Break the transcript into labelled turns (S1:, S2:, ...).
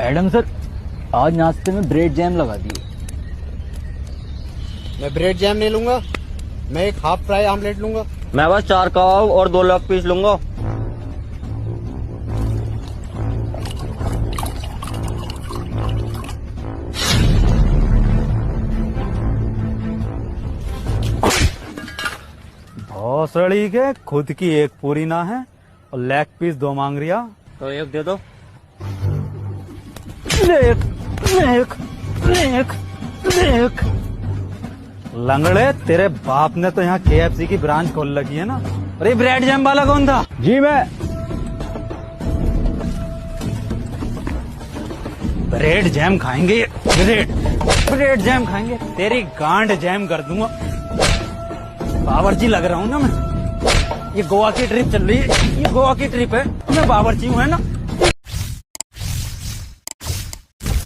S1: Adam sir, आज नाश्ते में ब्रेड जैम लगा दिए।
S2: मैं ब्रेड जैम नहीं लूंगा, मैं एक हाफ फ्राई आमलेट लूंगा।
S3: मैं बस 4 कबाब और 2 लेग पीस लूंगा।
S4: भोसड़ी के खुद की एक पूरी ना है और लेग पीस 2 मांग रिया।
S3: तो एक दे दो।
S4: एक लंगड़े, तेरे बाप ने तो यहाँ KFC की ब्रांच खोल रखी है ना। अरे ब्रेड जैम वाला कौन था?
S1: जी मैं।
S4: ब्रेड जैम खाएंगे, ब्रेड जैम खाएंगे, तेरी गांड जैम कर दूंगा। बावर्ची लग रहा हूँ ना मैं। ये गोवा की ट्रिप चल रही है, ये गोवा की ट्रिप है, मैं बावर्ची हूँ है ना।